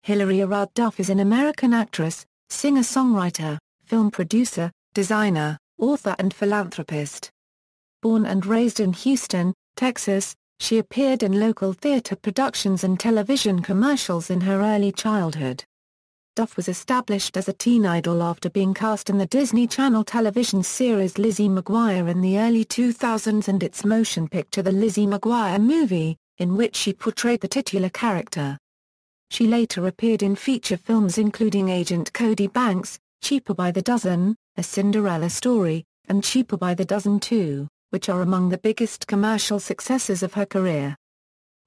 Hilary Erhard Duff is an American actress, singer-songwriter, film producer, designer, author and philanthropist. Born and raised in Houston, Texas, she appeared in local theater productions and television commercials in her early childhood. Duff was established as a teen idol after being cast in the Disney Channel television series Lizzie McGuire in the early 2000s and its motion picture The Lizzie McGuire Movie, in which she portrayed the titular character. She later appeared in feature films including Agent Cody Banks, Cheaper by the Dozen, A Cinderella Story, and Cheaper by the Dozen 2, which are among the biggest commercial successes of her career.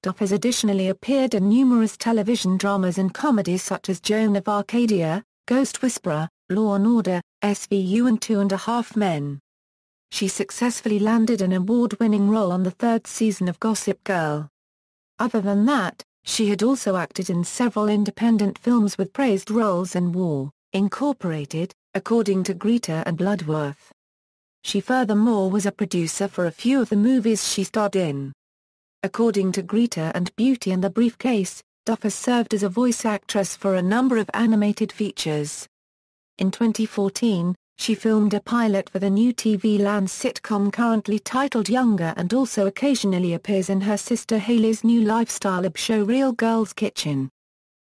Duff has additionally appeared in numerous television dramas and comedies such as Joan of Arcadia, Ghost Whisperer, Law & Order, SVU and Two and a Half Men. She successfully landed an award-winning role on the third season of Gossip Girl. Other than that, she had also acted in several independent films with praised roles in War, Incorporated, According to Greta and Bloodworth. She furthermore was a producer for a few of the movies she starred in. According to Greta and Beauty and the Briefcase, Duff has served as a voice actress for a number of animated features. In 2014, she filmed a pilot for the new TV Land sitcom currently titled Younger and also occasionally appears in her sister Haylie's new lifestyle show Real Girls Kitchen.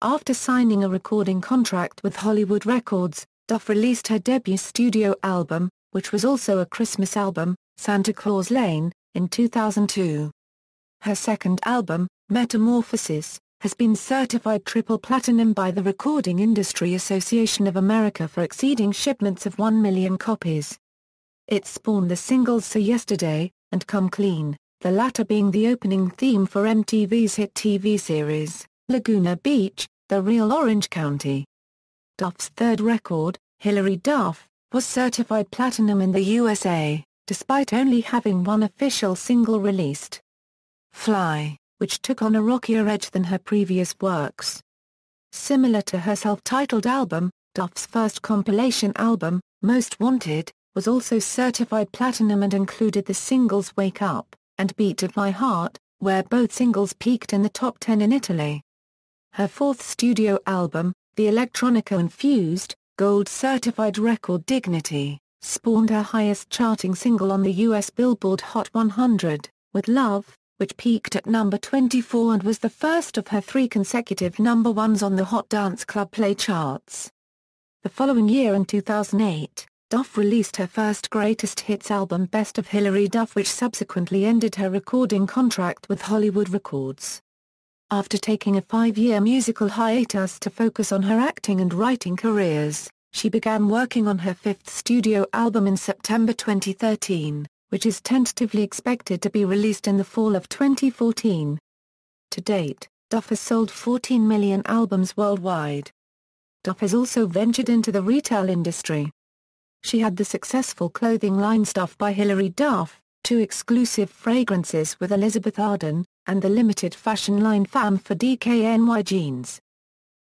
After signing a recording contract with Hollywood Records, Duff released her debut studio album, which was also a Christmas album, Santa Claus Lane, in 2002. Her second album, Metamorphosis, has been certified triple platinum by the Recording Industry Association of America for exceeding shipments of 1 million copies. It spawned the singles So Yesterday, and Come Clean, the latter being the opening theme for MTV's hit TV series, Laguna Beach, The Real Orange County. Duff's third record, Hilary Duff, was certified platinum in the USA, despite only having one official single released. Fly, which took on a rockier edge than her previous works. Similar to her self-titled album, Duff's first compilation album, Most Wanted, was also certified platinum and included the singles Wake Up and Beat of My Heart, where both singles peaked in the top 10 in Italy. Her fourth studio album, the electronica-infused, gold-certified record Dignity, spawned her highest-charting single on the US Billboard Hot 100, with Love, which peaked at number 24 and was the first of her 3 consecutive number ones on the Hot Dance Club Play charts. The following year in 2008, Duff released her first greatest hits album Best of Hilary Duff, which subsequently ended her recording contract with Hollywood Records. After taking a 5-year musical hiatus to focus on her acting and writing careers, she began working on her 5th studio album in September 2013. Which is tentatively expected to be released in the fall of 2014. To date, Duff has sold 14 million albums worldwide. Duff has also ventured into the retail industry. She had the successful clothing line Stuff by Hilary Duff, 2 exclusive fragrances with Elizabeth Arden, and the limited fashion line Femme for DKNY Jeans.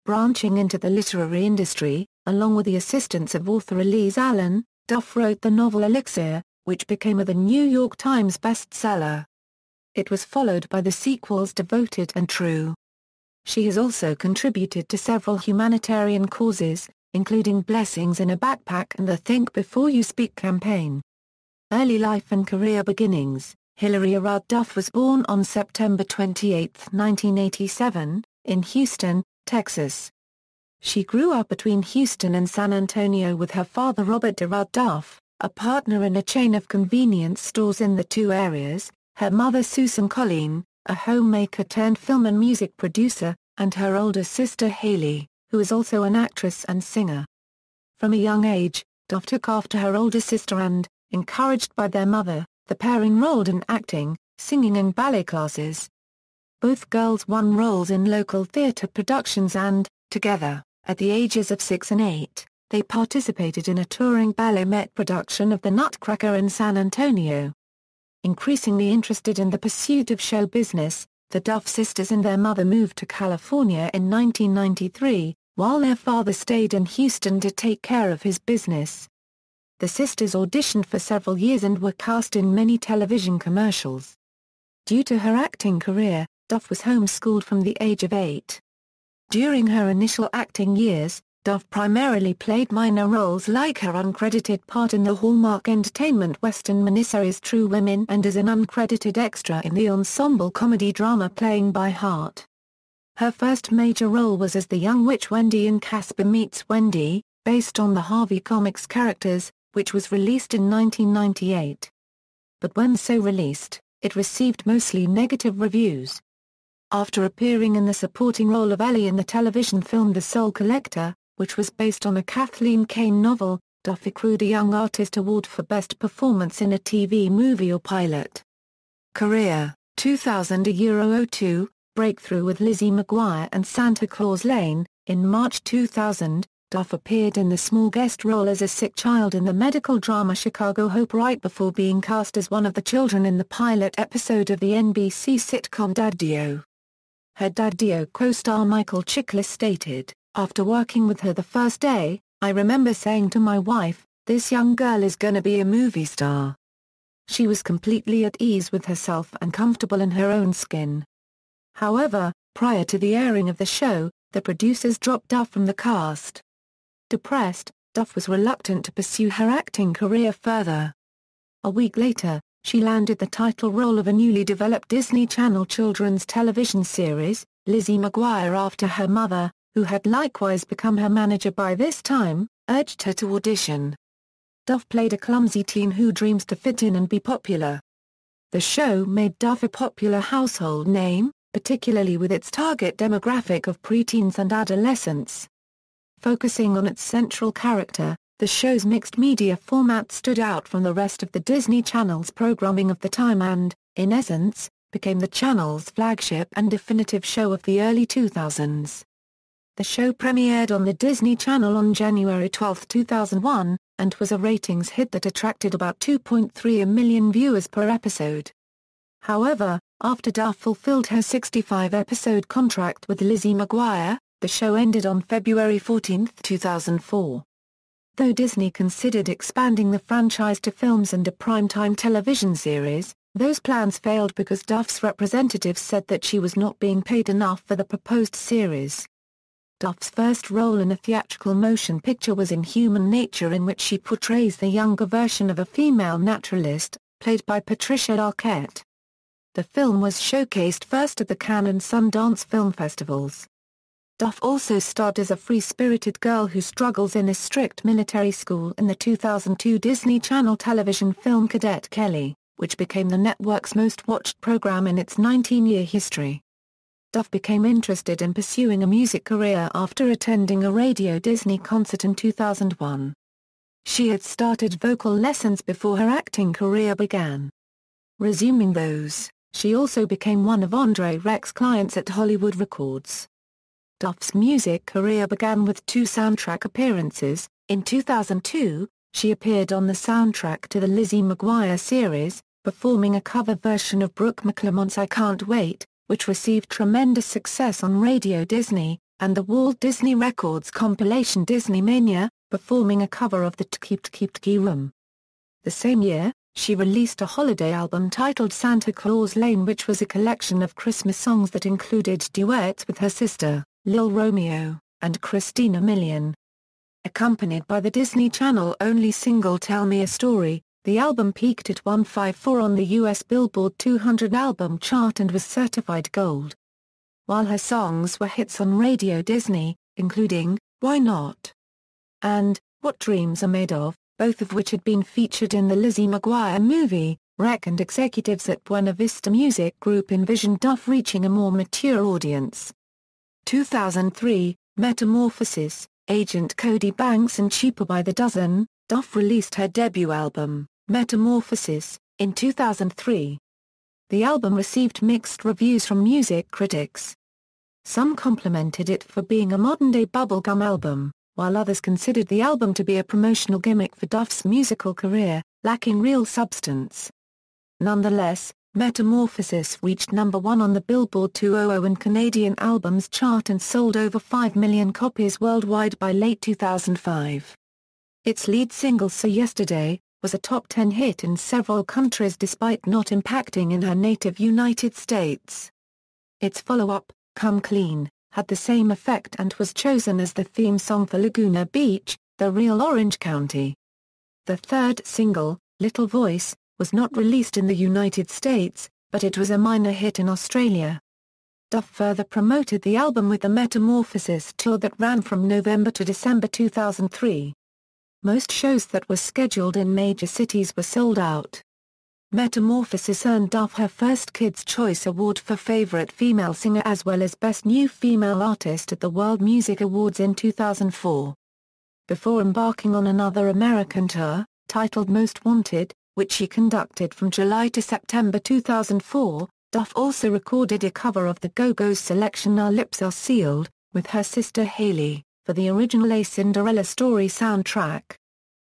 Branching into the literary industry, along with the assistance of author Elise Allen, Duff wrote the novel Elixir, which became the New York Times bestseller. It was followed by the sequels Devoted and True. She has also contributed to several humanitarian causes, including Blessings in a Backpack and the Think Before You Speak campaign. Early life and career beginnings. Hilary Erhard Duff was born on September 28, 1987, in Houston, Texas. She grew up between Houston and San Antonio with her father Robert Erhard Duff, a partner in a chain of convenience stores in the 2 areas, her mother Susan Colleen, a homemaker turned film and music producer, and her older sister Haylie, who is also an actress and singer. From a young age, Duff took after her older sister and, encouraged by their mother, the pair enrolled in acting, singing and ballet classes. Both girls won roles in local theater productions and, together, at the ages of 6 and 8, they participated in a touring ballet Met production of The Nutcracker in San Antonio. Increasingly interested in the pursuit of show business, the Duff sisters and their mother moved to California in 1993, while their father stayed in Houston to take care of his business. The sisters auditioned for several years and were cast in many television commercials. Due to her acting career, Duff was homeschooled from the age of 8. During her initial acting years, Duff primarily played minor roles like her uncredited part in the Hallmark Entertainment Western miniseries True Women and as an uncredited extra in the ensemble comedy drama Playing by Heart. Her first major role was as the young witch Wendy in Casper Meets Wendy, based on the Harvey Comics characters, which was released in 1998. But when so released, it received mostly negative reviews. After appearing in the supporting role of Ellie in the television film The Soul Collector, which was based on a Kathleen Kane novel, Duff accrued a Young Artist Award for Best Performance in a TV Movie or Pilot. Career, 2000 €02, breakthrough with Lizzie McGuire and Santa Claus Lane. In March 2000, Duff appeared in the small guest role as a sick child in the medical drama Chicago Hope right before being cast as one of the children in the pilot episode of the NBC sitcom Daddio. Her Daddio co-star Michael Chiklis stated, "After working with her the first day, I remember saying to my wife, this young girl is gonna be a movie star." She was completely at ease with herself and comfortable in her own skin. However, prior to the airing of the show, the producers dropped Duff from the cast. Depressed, Duff was reluctant to pursue her acting career further. A week later, she landed the title role of a newly developed Disney Channel children's television series, Lizzie McGuire, after her mother, who had likewise become her manager by this time, urged her to audition. Duff played a clumsy teen who dreams to fit in and be popular. The show made Duff a popular household name, particularly with its target demographic of preteens and adolescents. Focusing on its central character, the show's mixed media format stood out from the rest of the Disney Channel's programming of the time and, in essence, became the channel's flagship and definitive show of the early 2000s. The show premiered on the Disney Channel on January 12, 2001, and was a ratings hit that attracted about 2.3 million viewers per episode. However, after Duff fulfilled her 65-episode contract with Lizzie McGuire, the show ended on February 14, 2004. Though Disney considered expanding the franchise to films and a primetime television series, those plans failed because Duff's representatives said that she was not being paid enough for the proposed series. Duff's first role in a theatrical motion picture was in Human Nature, in which she portrays the younger version of a female naturalist, played by Patricia Arquette. The film was showcased first at the Cannes and Sundance film festivals. Duff also starred as a free-spirited girl who struggles in a strict military school in the 2002 Disney Channel television film Cadet Kelly, which became the network's most-watched program in its 19-year history. Duff became interested in pursuing a music career after attending a Radio Disney concert in 2001. She had started vocal lessons before her acting career began. Resuming those, she also became one of Andre Rex's clients at Hollywood Records. Duff's music career began with 2 soundtrack appearances. In 2002, she appeared on the soundtrack to the Lizzie McGuire series, performing a cover version of Brooke McClelland's I Can't Wait, which received tremendous success on Radio Disney, and the Walt Disney Records compilation Disney Mania, performing a cover of the Tki Room. The same year, she released a holiday album titled Santa Claus Lane, which was a collection of Christmas songs that included duets with her sister, Lil Romeo, and Christina Milian. Accompanied by the Disney Channel-only single Tell Me a Story, the album peaked at 154 on the U.S. Billboard 200 album chart and was certified gold. While her songs were hits on Radio Disney, including Why Not? And What Dreams Are Made Of, both of which had been featured in the Lizzie McGuire Movie, Rec, and executives at Buena Vista Music Group envisioned Duff reaching a more mature audience. 2003, Metamorphosis, Agent Cody Banks and Cheaper by the Dozen, Duff released her debut album, Metamorphosis, in 2003. The album received mixed reviews from music critics. Some complimented it for being a modern-day bubblegum album, while others considered the album to be a promotional gimmick for Duff's musical career, lacking real substance. Nonetheless, Metamorphosis reached number 1 on the Billboard 200 and Canadian Albums chart and sold over 5 million copies worldwide by late 2005. Its lead single So Yesterday was a top 10 hit in several countries despite not impacting in her native United States. Its follow-up, Come Clean, had the same effect and was chosen as the theme song for Laguna Beach, the real Orange County. The third single, Little Voice, was not released in the United States, but it was a minor hit in Australia. Duff further promoted the album with the Metamorphosis tour that ran from November to December 2003. Most shows that were scheduled in major cities were sold out. Metamorphosis earned Duff her first Kids' Choice Award for Favorite Female Singer as well as Best New Female Artist at the World Music Awards in 2004. Before embarking on another American tour, titled Most Wanted, which she conducted from July to September 2004, Duff also recorded a cover of the Go-Go's selection Our Lips Are Sealed, with her sister Haylie, for the original A Cinderella Story soundtrack.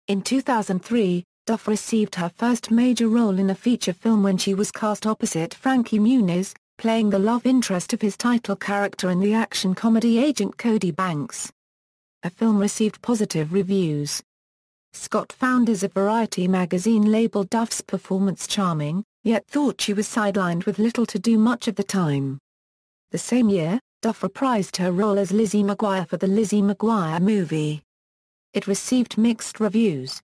In 2003, Duff received her first major role in a feature film when she was cast opposite Frankie Muniz, playing the love interest of his title character in the action comedy Agent Cody Banks. The film received positive reviews. Scott Founders of Variety magazine labeled Duff's performance charming, yet thought she was sidelined with little to do much of the time. The same year, Duff reprised her role as Lizzie McGuire for the Lizzie McGuire Movie. It received mixed reviews.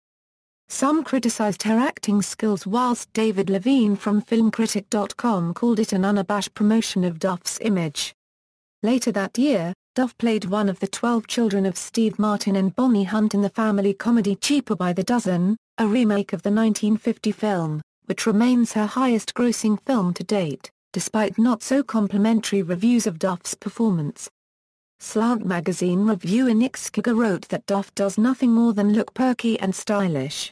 Some criticized her acting skills whilst David Levine from filmcritic.com called it an unabashed promotion of Duff's image. Later that year, Duff played one of the 12 children of Steve Martin and Bonnie Hunt in the family comedy Cheaper by the Dozen, a remake of the 1950 film, which remains her highest-grossing film to date, despite not-so-complimentary reviews of Duff's performance. Slant magazine reviewer Nick Skiger wrote that Duff does nothing more than look perky and stylish.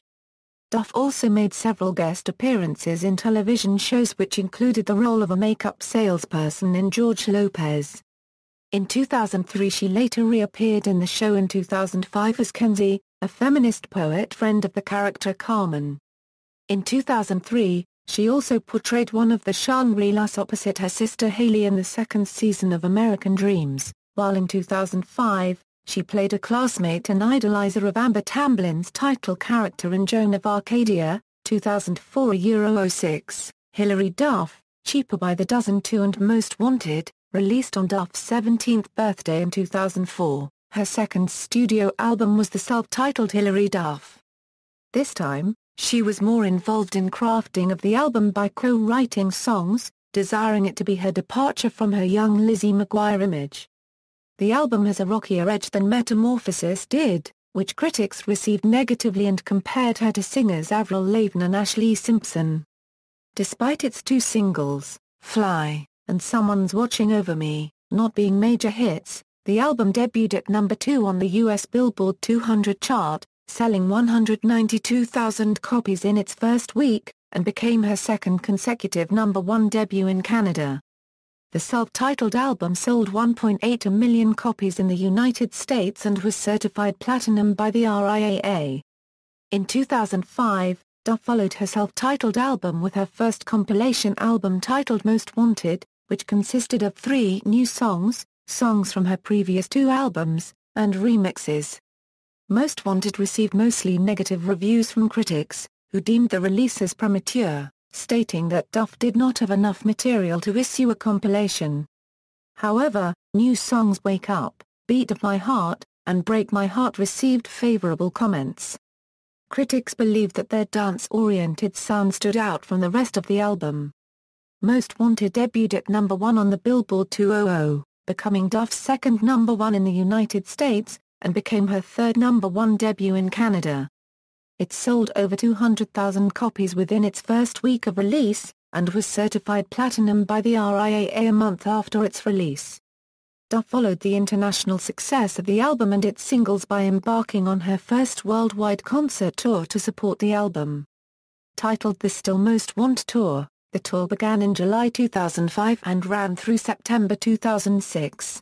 Duff also made several guest appearances in television shows which included the role of a makeup salesperson in George Lopez. In 2003 she later reappeared in the show in 2005 as Kenzie, a feminist poet friend of the character Carmen. In 2003, she also portrayed one of the Shangri-Las opposite her sister Haylie in the second season of American Dreams, while in 2005, she played a classmate and idolizer of Amber Tamblin's title character in Joan of Arcadia, 2004-06, Hilary Duff, Cheaper by the Dozen 2 and Most Wanted, released on Duff's 17th birthday in 2004. Her second studio album was the self-titled Hilary Duff. This time, she was more involved in crafting of the album by co-writing songs, desiring it to be her departure from her young Lizzie McGuire image. The album has a rockier edge than Metamorphosis did, which critics received negatively and compared her to singers Avril Lavigne and Ashlee Simpson. Despite its two singles, Fly, and Someone's Watching Over Me, not being major hits, the album debuted at number 2 on the US Billboard 200 chart, selling 192,000 copies in its first week, and became her second consecutive number 1 debut in Canada. The self-titled album sold 1.8 million copies in the United States and was certified platinum by the RIAA. In 2005, Duff followed her self-titled album with her first compilation album titled Most Wanted, which consisted of 3 new songs, songs from her previous 2 albums, and remixes. Most Wanted received mostly negative reviews from critics, who deemed the release as premature, stating that Duff did not have enough material to issue a compilation. However, new songs Wake Up, Beat of My Heart, and Break My Heart received favorable comments. Critics believed that their dance-oriented sound stood out from the rest of the album. Most Wanted debuted at number 1 on the Billboard 200, becoming Duff's second number 1 in the United States, and became her third number 1 debut in Canada. It sold over 200,000 copies within its first week of release, and was certified platinum by the RIAA a month after its release. Duff followed the international success of the album and its singles by embarking on her first worldwide concert tour to support the album. Titled the Still Most Want Tour, the tour began in July 2005 and ran through September 2006.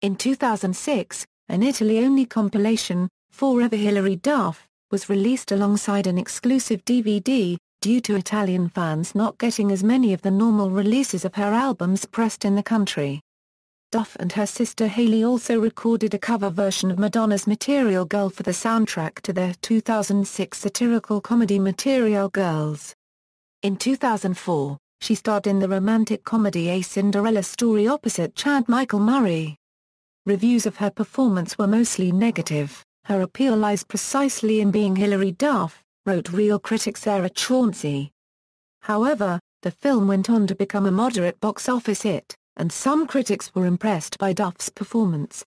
In 2006, an Italy-only compilation, Forever Hilary Duff, was released alongside an exclusive DVD, due to Italian fans not getting as many of the normal releases of her albums pressed in the country. Duff and her sister Haylie also recorded a cover version of Madonna's Material Girl for the soundtrack to their 2006 satirical comedy Material Girls. In 2004, she starred in the romantic comedy A Cinderella Story opposite Chad Michael Murray. Reviews of her performance were mostly negative. "Her appeal lies precisely in being Hilary Duff," wrote Real critic Sarah Chauncey. However, the film went on to become a moderate box office hit, and some critics were impressed by Duff's performance.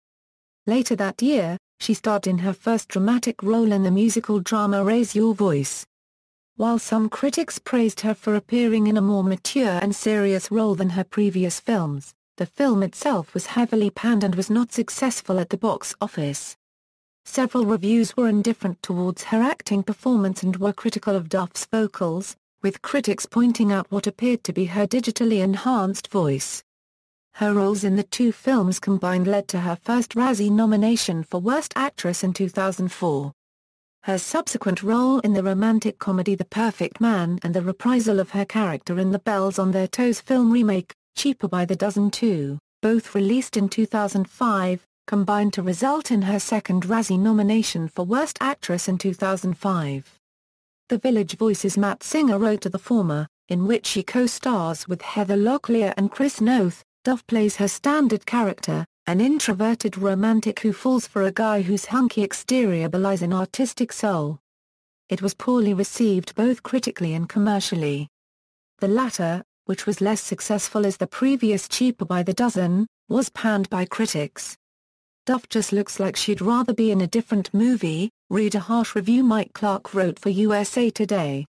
Later that year, she starred in her first dramatic role in the musical drama Raise Your Voice. While some critics praised her for appearing in a more mature and serious role than her previous films, the film itself was heavily panned and was not successful at the box office. Several reviews were indifferent towards her acting performance and were critical of Duff's vocals, with critics pointing out what appeared to be her digitally enhanced voice. Her roles in the two films combined led to her first Razzie nomination for Worst Actress in 2004. Her subsequent role in the romantic comedy The Perfect Man and the reprisal of her character in the Bells on Their Toes film remake, Cheaper by the Dozen 2, both released in 2005, combined to result in her second Razzie nomination for Worst Actress in 2005. The Village Voice's Matt Singer wrote to the former, in which she co-stars with Heather Locklear and Chris Noth. Duff plays her standard character, an introverted romantic who falls for a guy whose hunky exterior belies an artistic soul. It was poorly received both critically and commercially. The latter, which was less successful as the previous Cheaper by the Dozen, was panned by critics. "Duff just looks like she'd rather be in a different movie," read a harsh review Mike Clark wrote for USA Today.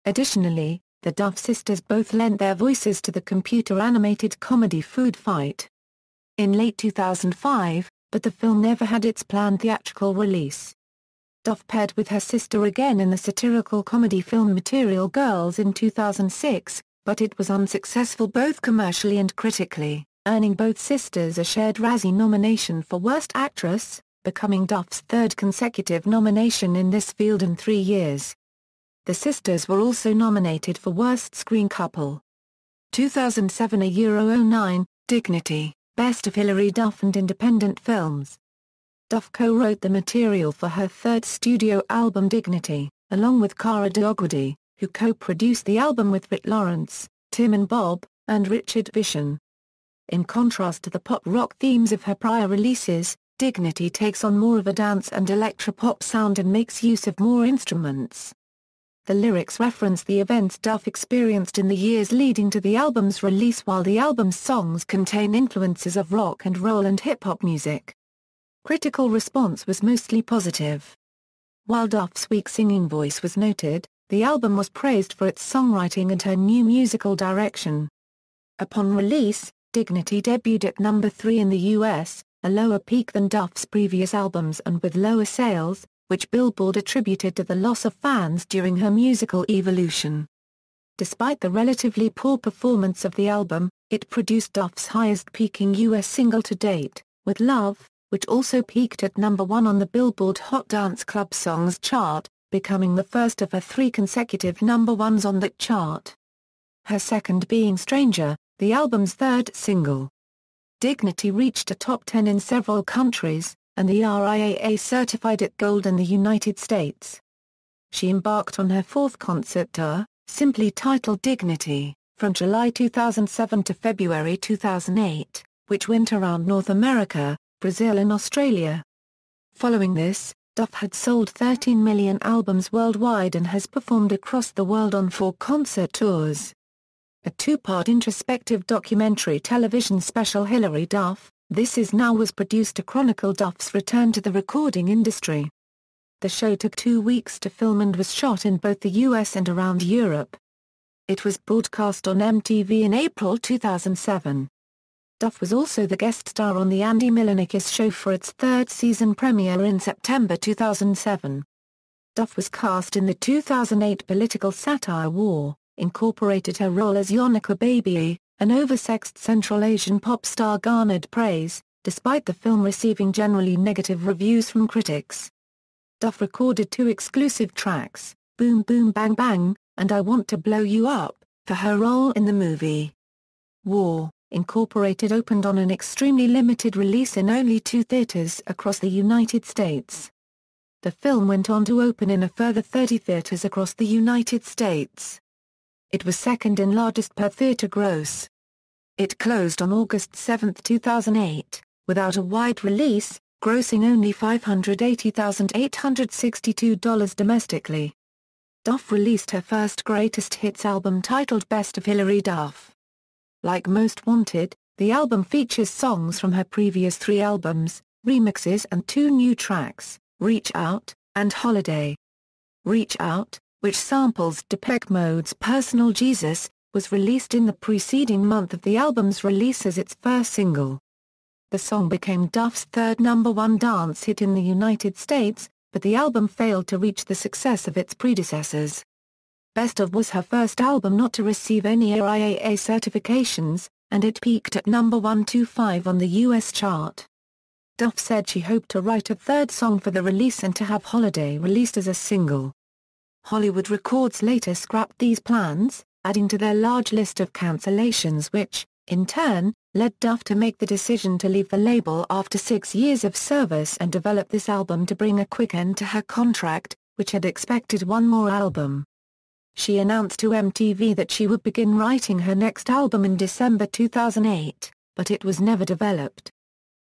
Additionally, the Duff sisters both lent their voices to the computer-animated comedy Food Fight in late 2005, but the film never had its planned theatrical release. Duff paired with her sister again in the satirical comedy film Material Girls in 2006, but it was unsuccessful both commercially and critically, earning both sisters a shared Razzie nomination for Worst Actress, becoming Duff's third consecutive nomination in this field in 3 years. The sisters were also nominated for Worst Screen Couple. 2007 A Euro 09, Dignity, Best of Hilary Duff and Independent Films. Duff co-wrote the material for her third studio album Dignity, along with Cara Diogudi, who co-produced the album with Rit Lawrence, Tim and Bob, and Richard Bishon. In contrast to the pop-rock themes of her prior releases, Dignity takes on more of a dance and electropop sound and makes use of more instruments. The lyrics reference the events Duff experienced in the years leading to the album's release, while the album's songs contain influences of rock and roll and hip-hop music. Critical response was mostly positive. While Duff's weak singing voice was noted, the album was praised for its songwriting and her new musical direction. Upon release, Dignity debuted at number 3 in the US, a lower peak than Duff's previous albums and with lower sales, which Billboard attributed to the loss of fans during her musical evolution. Despite the relatively poor performance of the album, it produced Duff's highest-peaking US single to date, with Love, which also peaked at number 1 on the Billboard Hot Dance Club Songs chart, becoming the first of her 3 consecutive number 1s on that chart. Her second being Stranger, the album's third single. Dignity reached a top 10 in several countries, and the RIAA certified it gold in the United States. She embarked on her 4th concert tour, simply titled Dignity, from July 2007 to February 2008, which went around North America, Brazil and Australia. Following this, Duff had sold 13 million albums worldwide and has performed across the world on 4 concert tours. A 2-part introspective documentary television special Hilary Duff, This Is Now was produced to chronicle Duff's return to the recording industry. The show took 2 weeks to film and was shot in both the US and around Europe. It was broadcast on MTV in April 2007. Duff was also the guest star on the Andy Milonakis show for its 3rd season premiere in September 2007. Duff was cast in the 2008 political satire War, Incorporated. Her role as Yonaka Baby, an oversexed Central Asian pop star, garnered praise, despite the film receiving generally negative reviews from critics. Duff recorded 2 exclusive tracks, Boom Boom Bang Bang, and I Want to Blow You Up, for her role in the movie. War, Incorporated opened on an extremely limited release in only 2 theaters across the United States. The film went on to open in a further 30 theaters across the United States. It was second in largest per theater gross. It closed on August 7, 2008, without a wide release, grossing only $580,862 domestically. Duff released her first greatest hits album titled Best of Hilary Duff. Like Most Wanted, the album features songs from her previous 3 albums, remixes and 2 new tracks, Reach Out, and Holiday. Reach Out, which samples Depeche Mode's Personal Jesus, was released in the preceding month of the album's release as its first single. The song became Duff's 3rd #1 dance hit in the United States, but the album failed to reach the success of its predecessors. Best Of was her first album not to receive any AIAA certifications, and it peaked at #125 on the US chart. Duff said she hoped to write a 3rd song for the release and to have Holiday released as a single. Hollywood Records later scrapped these plans, adding to their large list of cancellations which, in turn, led Duff to make the decision to leave the label after 6 years of service and develop this album to bring a quick end to her contract, which had expected 1 more album. She announced to MTV that she would begin writing her next album in December 2008, but it was never developed.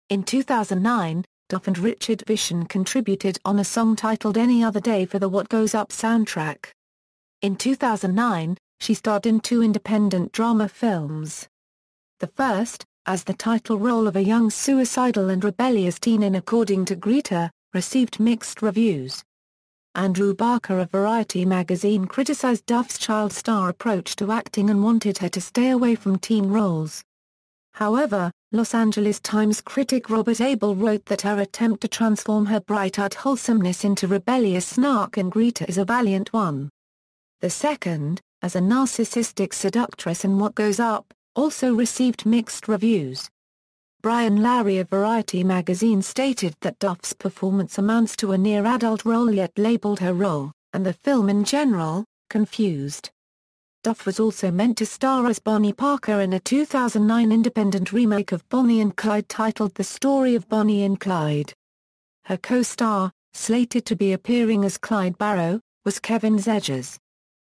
In 2009, Duff and Richard Vishen contributed on a song titled Any Other Day for the What Goes Up soundtrack. In 2009, she starred in 2 independent drama films. The first, as the title role of a young suicidal and rebellious teen in According to Greta, received mixed reviews. Andrew Barker of Variety magazine criticized Duff's child star approach to acting and wanted her to stay away from teen roles. However, Los Angeles Times critic Robert Abel wrote that her attempt to transform her bright-eyed wholesomeness into rebellious snark in Greta is a valiant one. The second, as a narcissistic seductress in What Goes Up, also received mixed reviews. Brian Lowry of Variety magazine stated that Duff's performance amounts to a near-adult role yet labeled her role, and the film in general, confused. Duff was also meant to star as Bonnie Parker in a 2009 independent remake of Bonnie and Clyde titled The Story of Bonnie and Clyde. Her co-star, slated to be appearing as Clyde Barrow, was Kevin Zegers.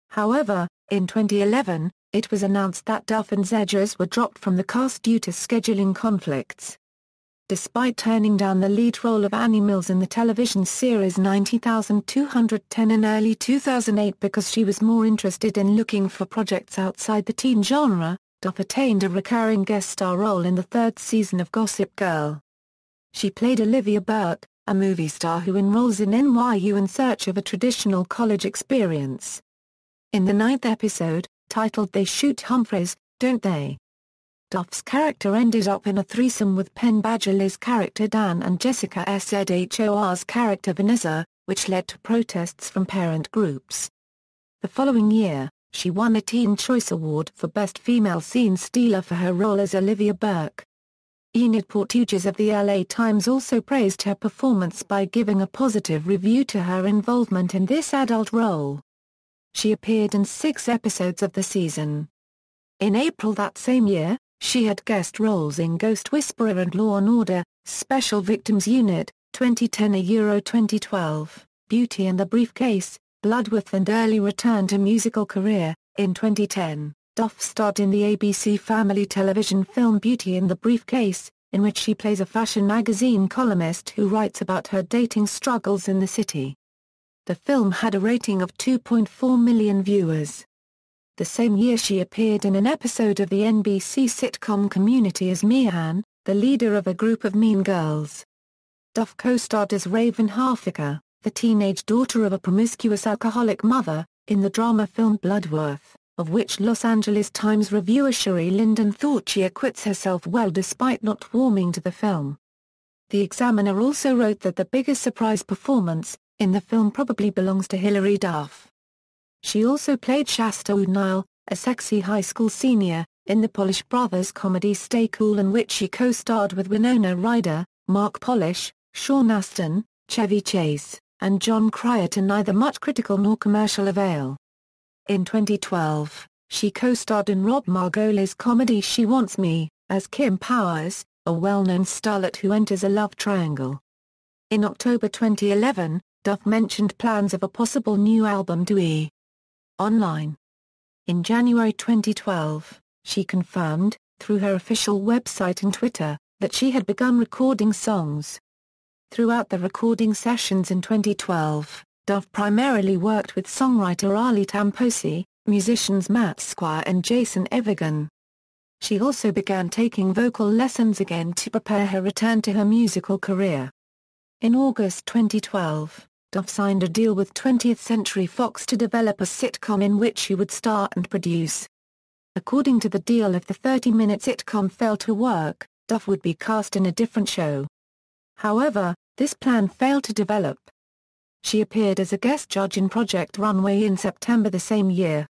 However, in 2011, it was announced that Duff and Zegers were dropped from the cast due to scheduling conflicts. Despite turning down the lead role of Annie Mills in the television series 90210 in early 2008 because she was more interested in looking for projects outside the teen genre, Duff attained a recurring guest star role in the 3rd season of Gossip Girl. She played Olivia Burke, a movie star who enrolls in NYU in search of a traditional college experience. In the 9th episode, titled They Shoot Humphreys, Don't They?, Duff's character ended up in a threesome with Penn Badgerly's character Dan and Jessica Szor's character Vanessa, which led to protests from parent groups. The following year, she won a Teen Choice Award for Best Female Scene Stealer for her role as Olivia Burke. Enid Porteous of the LA Times also praised her performance by giving a positive review to her involvement in this adult role. She appeared in 6 episodes of the season. In April that same year, she had guest roles in Ghost Whisperer and Law & Order, Special Victims Unit, 2010-2012, Beauty and the Briefcase, Bloodworth and early return to musical career. In 2010, Duff starred in the ABC Family television film Beauty and the Briefcase, in which she plays a fashion magazine columnist who writes about her dating struggles in the city. The film had a rating of 2.4 million viewers. The same year she appeared in an episode of the NBC sitcom Community as Meehan, the leader of a group of mean girls. Duff co-starred as Raven Harficker, the teenage daughter of a promiscuous alcoholic mother, in the drama film Bloodworth, of which Los Angeles Times reviewer Sherry Linden thought she acquits herself well despite not warming to the film. The Examiner also wrote that the biggest surprise performance in the film probably belongs to Hilary Duff. She also played Shasta O'Neill, a sexy high school senior, in the Polish Brothers comedy Stay Cool, in which she co-starred with Winona Ryder, Mark Polish, Sean Astin, Chevy Chase, and John Cryer to neither much critical nor commercial avail. In 2012, she co-starred in Rob Margoli's comedy She Wants Me, as Kim Powers, a well-known starlet who enters a love triangle. In October 2011, Duff mentioned plans of a possible new album to E! Online. In January 2012, she confirmed, through her official website and Twitter, that she had begun recording songs. Throughout the recording sessions in 2012, Duff primarily worked with songwriter Ali Tamposi, musicians Matt Squire and Jason Evigan. She also began taking vocal lessons again to prepare her return to her musical career. In August 2012, Duff signed a deal with 20th Century Fox to develop a sitcom in which she would star and produce. According to the deal, if the 30-minute sitcom failed to work, Duff would be cast in a different show. However, this plan failed to develop. She appeared as a guest judge in Project Runway in September the same year.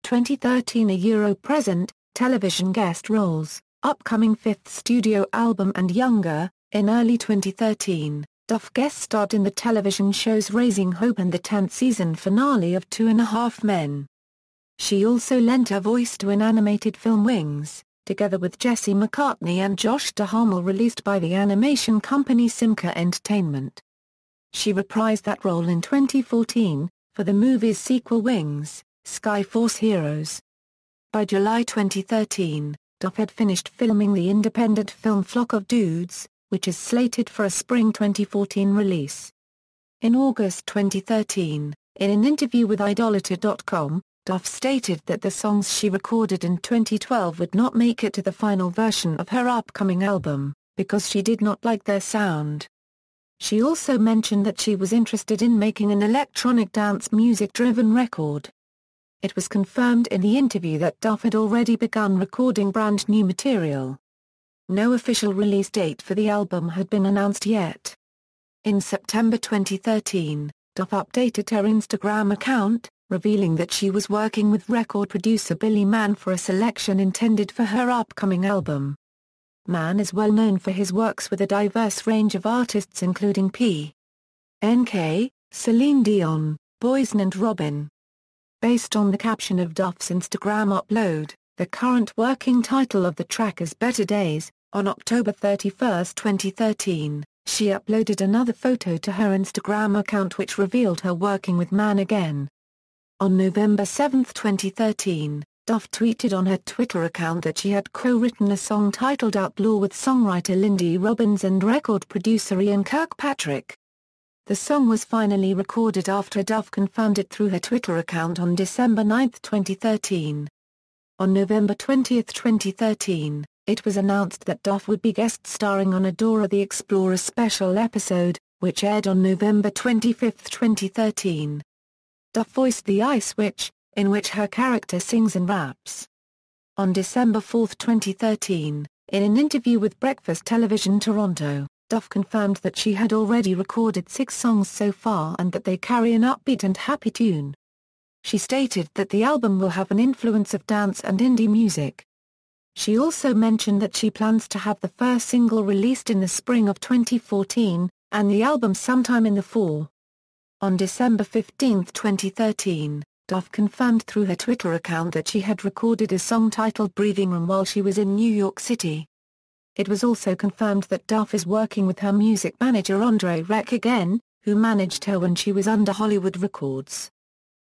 2013 A Euro-Present, television guest roles, upcoming fifth studio album and Younger. In early 2013, Duff guest-starred in the television shows Raising Hope and the 10th season finale of 2.5 Men. She also lent her voice to an animated film Wings, together with Jesse McCartney and Josh Duhamel, released by the animation company Simca Entertainment. She reprised that role in 2014, for the movie's sequel Wings, Skyforce Heroes. By July 2013, Duff had finished filming the independent film Flock of Dudes, which is slated for a spring 2014 release. In August 2013, in an interview with Idolator.com, Duff stated that the songs she recorded in 2012 would not make it to the final version of her upcoming album, because she did not like their sound. She also mentioned that she was interested in making an electronic dance music-driven record. It was confirmed in the interview that Duff had already begun recording brand new material. No official release date for the album had been announced yet. In September 2013, Duff updated her Instagram account, revealing that she was working with record producer Billy Mann for a selection intended for her upcoming album. Mann is well known for his works with a diverse range of artists including P.N.K., Celine Dion, Boyzone and Robin. Based on the caption of Duff's Instagram upload, the current working title of the track is Better Days. On October 31, 2013, she uploaded another photo to her Instagram account which revealed her working with Mann again. On November 7, 2013, Duff tweeted on her Twitter account that she had co-written a song titled Outlaw with songwriter Lindy Robbins and record producer Ian Kirkpatrick. The song was finally recorded after Duff confirmed it through her Twitter account on December 9, 2013. On November 20, 2013, it was announced that Duff would be guest starring on a Dora the Explorer special episode, which aired on November 25, 2013. Duff voiced the Ice Witch, in which her character sings and raps. On December 4, 2013, in an interview with Breakfast Television Toronto, Duff confirmed that she had already recorded 6 songs so far and that they carry an upbeat and happy tune. She stated that the album will have an influence of dance and indie music. She also mentioned that she plans to have the first single released in the spring of 2014, and the album sometime in the fall. On December 15, 2013, Duff confirmed through her Twitter account that she had recorded a song titled Breathing Room while she was in New York City. It was also confirmed that Duff is working with her music manager Andre Reck again, who managed her when she was under Hollywood Records.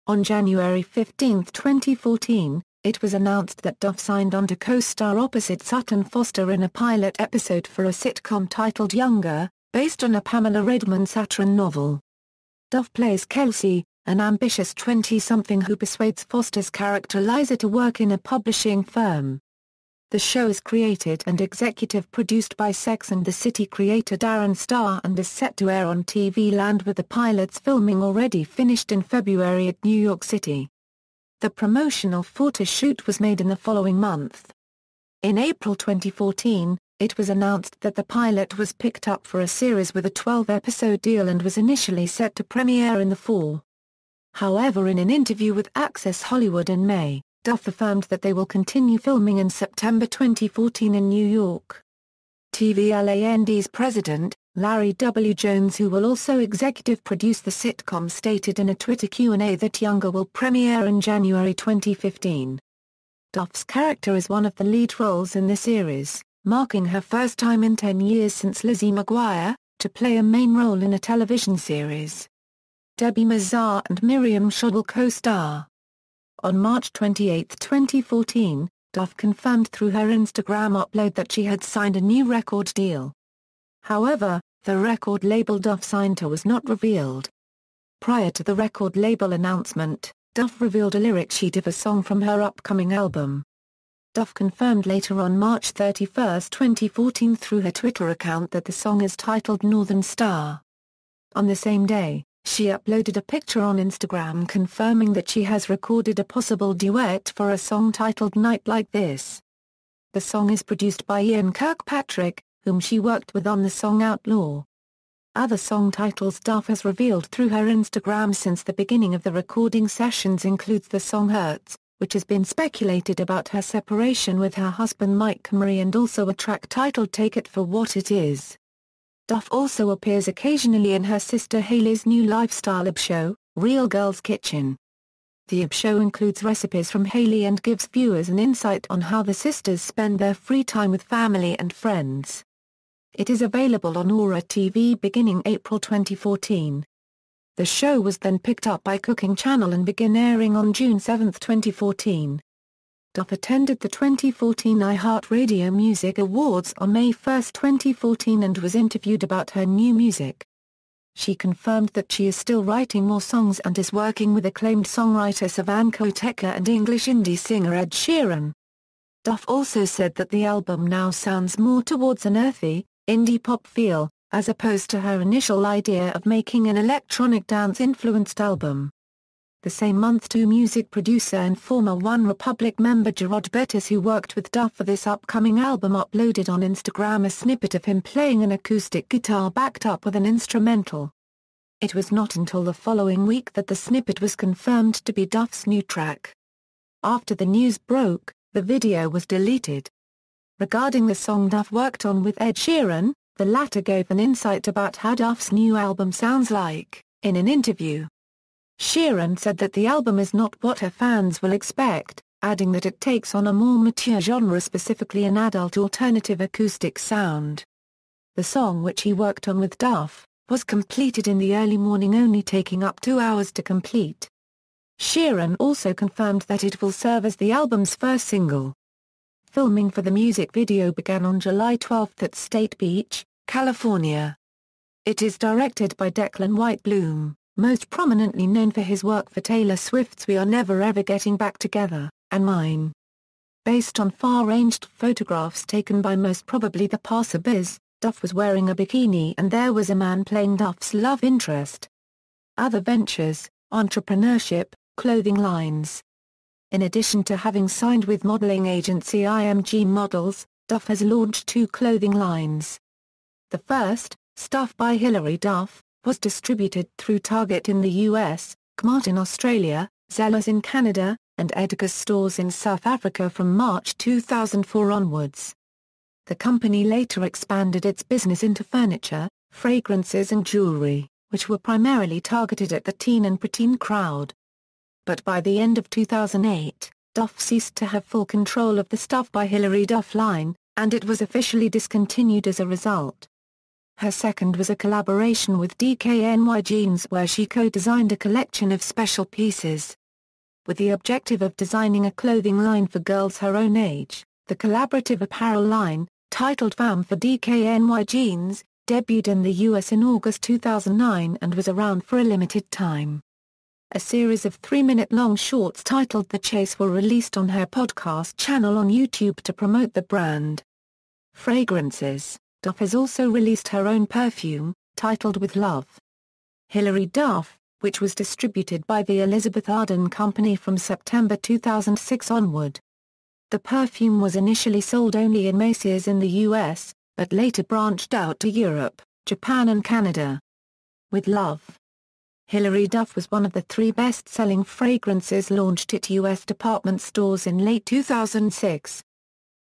On January 15, 2014, it was announced that Duff signed on to co-star opposite Sutton Foster in a pilot episode for a sitcom titled Younger, based on a Pamela Redmond Saturn novel. Duff plays Kelsey, an ambitious 20-something who persuades Foster's character Liza to work in a publishing firm. The show is created and executive produced by Sex and the City creator Darren Star and is set to air on TV Land with the pilot's filming already finished in February at New York City. The promotional photo shoot was made in the following month. In April 2014, it was announced that the pilot was picked up for a series with a 12-episode deal and was initially set to premiere in the fall. However, in an interview with Access Hollywood in May, Duff affirmed that they will continue filming in September 2014 in New York. TVLAND's president, Larry W. Jones, who will also executive produce the sitcom, stated in a Twitter Q&A that Younger will premiere in January 2015. Duff's character is one of the lead roles in the series, marking her first time in 10 years since Lizzie McGuire, to play a main role in a television series. Debbie Mazar and Miriam Shah will co-star. On March 28, 2014, Duff confirmed through her Instagram upload that she had signed a new record deal. However, the record label Duff signed to was not revealed. Prior to the record label announcement, Duff revealed a lyric sheet of a song from her upcoming album. Duff confirmed later on March 31, 2014 through her Twitter account that the song is titled Northern Star. On the same day, she uploaded a picture on Instagram confirming that she has recorded a possible duet for a song titled Night Like This. The song is produced by Ian Kirkpatrick, whom she worked with on the song Outlaw. Other song titles Duff has revealed through her Instagram since the beginning of the recording sessions includes the song Hurts, which has been speculated about her separation with her husband Mike Camry, and also a track titled Take It For What It Is. Duff also appears occasionally in her sister Haylie's new lifestyle show, Real Girl's Kitchen. The show includes recipes from Haylie and gives viewers an insight on how the sisters spend their free time with family and friends. It is available on Aura TV beginning April 2014. The show was then picked up by Cooking Channel and began airing on June 7, 2014. Duff attended the 2014 iHeartRadio Music Awards on May 1, 2014 and was interviewed about her new music. She confirmed that she is still writing more songs and is working with acclaimed songwriter Savan Koteka and English indie singer Ed Sheeran. Duff also said that the album now sounds more towards an earthy, indie pop feel, as opposed to her initial idea of making an electronic dance-influenced album. The same month, Two music producer and former One Republic member Gerard Bettis, who worked with Duff for this upcoming album, uploaded on Instagram a snippet of him playing an acoustic guitar backed up with an instrumental. It was not until the following week that the snippet was confirmed to be Duff's new track. After the news broke, the video was deleted. Regarding the song Duff worked on with Ed Sheeran, the latter gave an insight about how Duff's new album sounds like, in an interview. Sheeran said that the album is not what her fans will expect, adding that it takes on a more mature genre, specifically an adult alternative acoustic sound. The song, which he worked on with Duff, was completed in the early morning, only taking up 2 hours to complete. Sheeran also confirmed that it will serve as the album's first single. Filming for the music video began on July 12 at State Beach, California. It is directed by Declan White-Bloom, most prominently known for his work for Taylor Swift's We Are Never Ever Getting Back Together, and Mine. Based on far-ranged photographs taken by most probably the passerbys, Duff was wearing a bikini and there was a man playing Duff's love interest. Other ventures: entrepreneurship, clothing lines. In addition to having signed with modeling agency IMG Models, Duff has launched 2 clothing lines. The first, Stuff by Hilary Duff, was distributed through Target in the US, Kmart in Australia, Zellers in Canada, and Edgar's stores in South Africa from March 2004 onwards. The company later expanded its business into furniture, fragrances and jewelry, which were primarily targeted at the teen and preteen crowd. But by the end of 2008, Duff ceased to have full control of the Stuff by Hilary Duff line, and it was officially discontinued as a result. Her second was a collaboration with DKNY Jeans, where she co-designed a collection of special pieces. With the objective of designing a clothing line for girls her own age, the collaborative apparel line, titled Femme for DKNY Jeans, debuted in the US in August 2009 and was around for a limited time. A series of 3-minute-long shorts titled The Chase were released on her podcast channel on YouTube to promote the brand. Fragrances. Duff has also released her own perfume, titled With Love. Hilary Duff, which was distributed by the Elizabeth Arden Company from September 2006 onward. The perfume was initially sold only in Macy's in the US, but later branched out to Europe, Japan and Canada. With Love. Hilary Duff was one of the 3 best-selling fragrances launched at US department stores in late 2006.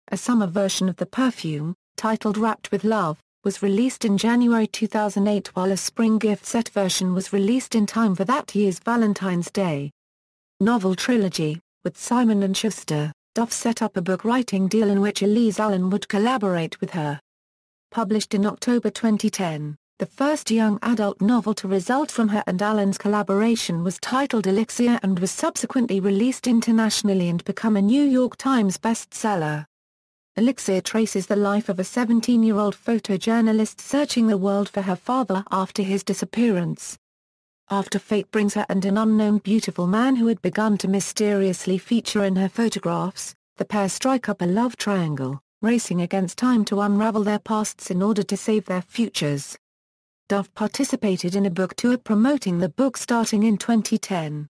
A summer version of the perfume, titled Wrapped with Love, was released in January 2008, while a spring gift set version was released in time for that year's Valentine's Day. Novel trilogy. With Simon & Schuster, Duff set up a book writing deal in which Elise Allen would collaborate with her. Published in October 2010. The first young adult novel to result from her and Alan's collaboration was titled Elixir and was subsequently released internationally and become a New York Times bestseller. Elixir traces the life of a 17-year-old photojournalist searching the world for her father after his disappearance. After fate brings her and an unknown beautiful man who had begun to mysteriously feature in her photographs, the pair strike up a love triangle, racing against time to unravel their pasts in order to save their futures. Duff participated in a book tour promoting the book starting in 2010.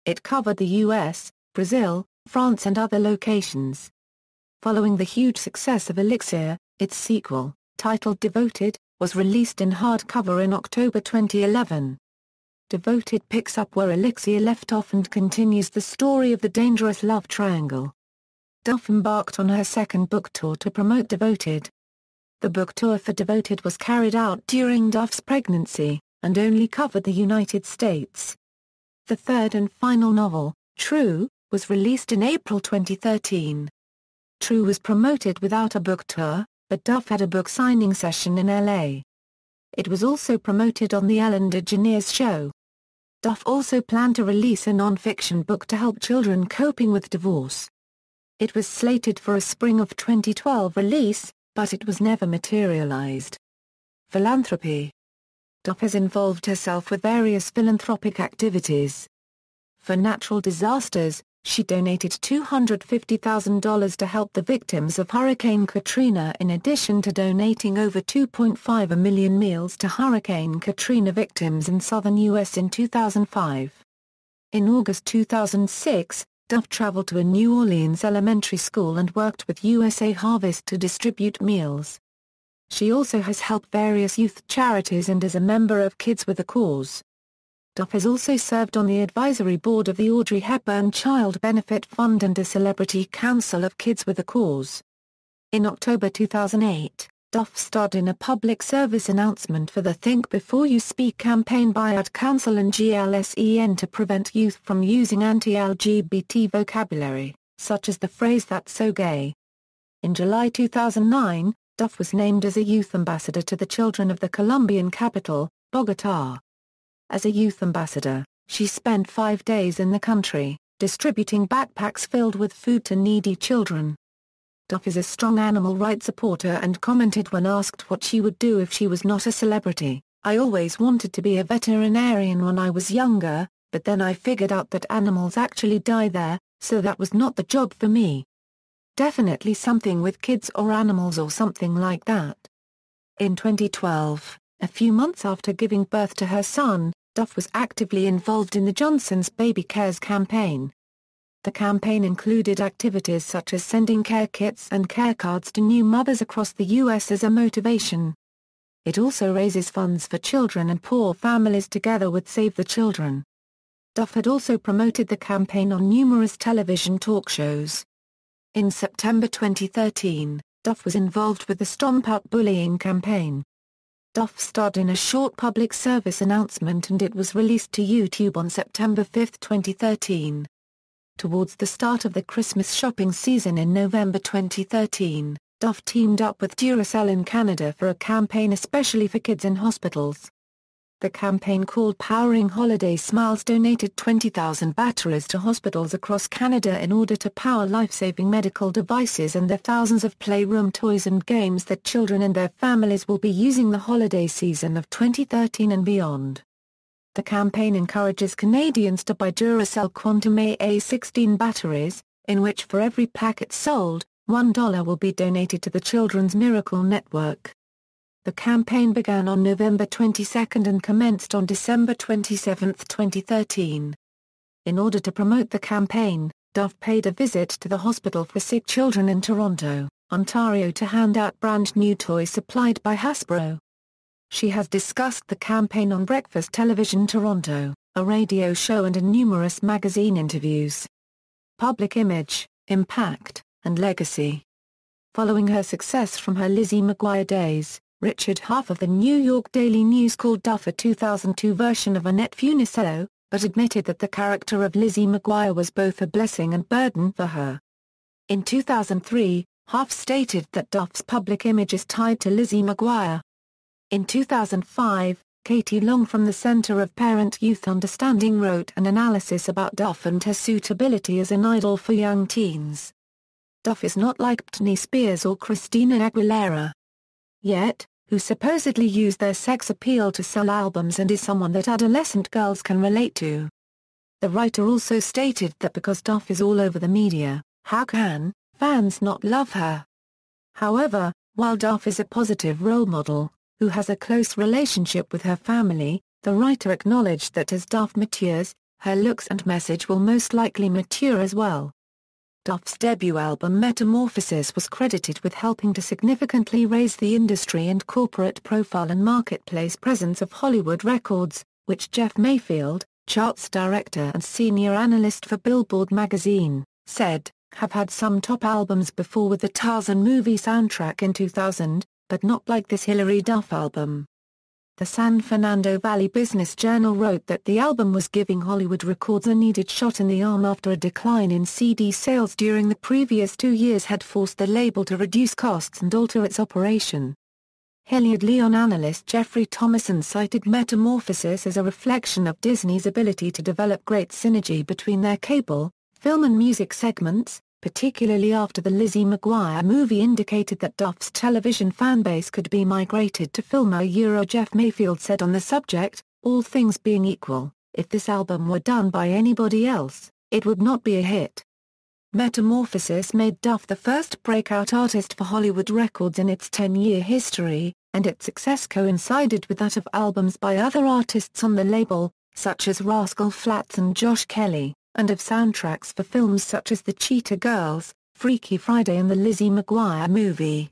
It covered the US, Brazil, France and other locations. Following the huge success of Elixir, its sequel, titled Devoted, was released in hardcover in October 2011. Devoted picks up where Elixir left off and continues the story of the dangerous love triangle. Duff embarked on her second book tour to promote Devoted. The book tour for Devoted was carried out during Duff's pregnancy, and only covered the United States. The third and final novel, True, was released in April 2013. True was promoted without a book tour, but Duff had a book signing session in LA. It was also promoted on The Ellen DeGeneres Show. Duff also planned to release a non-fiction book to help children coping with divorce. It was slated for a spring of 2012 release, but it was never materialized. Philanthropy. Duff has involved herself with various philanthropic activities. For natural disasters, she donated $250,000 to help the victims of Hurricane Katrina in addition to donating over 2.5 million meals to Hurricane Katrina victims in southern U.S. in 2005. In August 2006, Duff traveled to a New Orleans elementary school and worked with USA Harvest to distribute meals. She also has helped various youth charities and is a member of Kids with a Cause. Duff has also served on the advisory board of the Audrey Hepburn Child Benefit Fund and the Celebrity Council of Kids with a Cause. In October 2008, Duff starred in a public service announcement for the Think Before You Speak campaign by Ad Council and GLSEN to prevent youth from using anti-LGBT vocabulary, such as the phrase "that's so gay." In July 2009, Duff was named as a youth ambassador to the children of the Colombian capital, Bogotá. As a youth ambassador, she spent 5 days in the country, distributing backpacks filled with food to needy children. Duff is a strong animal rights supporter and commented when asked what she would do if she was not a celebrity, "I always wanted to be a veterinarian when I was younger, but then I figured out that animals actually die there, so that was not the job for me. Definitely something with kids or animals or something like that." In 2012, a few months after giving birth to her son, Duff was actively involved in the Johnson's Baby Cares campaign. The campaign included activities such as sending care kits and care cards to new mothers across the U.S. as a motivation. It also raises funds for children and poor families together with Save the Children. Duff had also promoted the campaign on numerous television talk shows. In September 2013, Duff was involved with the Stomp Out Bullying campaign. Duff starred in a short public service announcement and it was released to YouTube on September 5, 2013. Towards the start of the Christmas shopping season in November 2013, Duff teamed up with Duracell in Canada for a campaign especially for kids in hospitals. The campaign called Powering Holiday Smiles donated 20,000 batteries to hospitals across Canada in order to power life-saving medical devices and the thousands of playroom toys and games that children and their families will be using the holiday season of 2013 and beyond. The campaign encourages Canadians to buy Duracell Quantum AA16 batteries, in which for every packet sold, $1 will be donated to the Children's Miracle Network. The campaign began on November 22 and commenced on December 27, 2013. In order to promote the campaign, Duff paid a visit to the Hospital for Sick Children in Toronto, Ontario to hand out brand new toys supplied by Hasbro. She has discussed the campaign on Breakfast Television Toronto, a radio show and in numerous magazine interviews. Public image, impact, and legacy. Following her success from her Lizzie McGuire days, Richard Huff of the New York Daily News called Duff a 2002 version of Annette Funicello, but admitted that the character of Lizzie McGuire was both a blessing and burden for her. In 2003, Huff stated that Duff's public image is tied to Lizzie McGuire. In 2005, Katie Long from the Center of Parent-Youth Understanding wrote an analysis about Duff and her suitability as an idol for young teens. Duff is not like Britney Spears or Christina Aguilera. Yet, who supposedly use their sex appeal to sell albums and is someone that adolescent girls can relate to. The writer also stated that because Duff is all over the media, how can fans not love her? However, while Duff is a positive role model, who has a close relationship with her family, the writer acknowledged that as Duff matures, her looks and message will most likely mature as well. Duff's debut album Metamorphosis was credited with helping to significantly raise the industry and corporate profile and marketplace presence of Hollywood Records, which Jeff Mayfield, charts director and senior analyst for Billboard magazine, said, have had some top albums before with the Tarzan movie soundtrack in 2000, but not like this Hilary Duff album. The San Fernando Valley Business Journal wrote that the album was giving Hollywood Records a needed shot in the arm after a decline in CD sales during the previous 2 years had forced the label to reduce costs and alter its operation. Hilliard Leon analyst Jeffrey Thomason cited Metamorphosis as a reflection of Disney's ability to develop great synergy between their cable, film and music segments, particularly after the Lizzie McGuire movie indicated that Duff's television fanbase could be migrated to film. Jeff Mayfield said on the subject, all things being equal, if this album were done by anybody else, it would not be a hit. Metamorphosis made Duff the first breakout artist for Hollywood Records in its 10-year history, and its success coincided with that of albums by other artists on the label, such as Rascal Flatts and Josh Kelly, and of soundtracks for films such as The Cheetah Girls, Freaky Friday and the Lizzie McGuire Movie.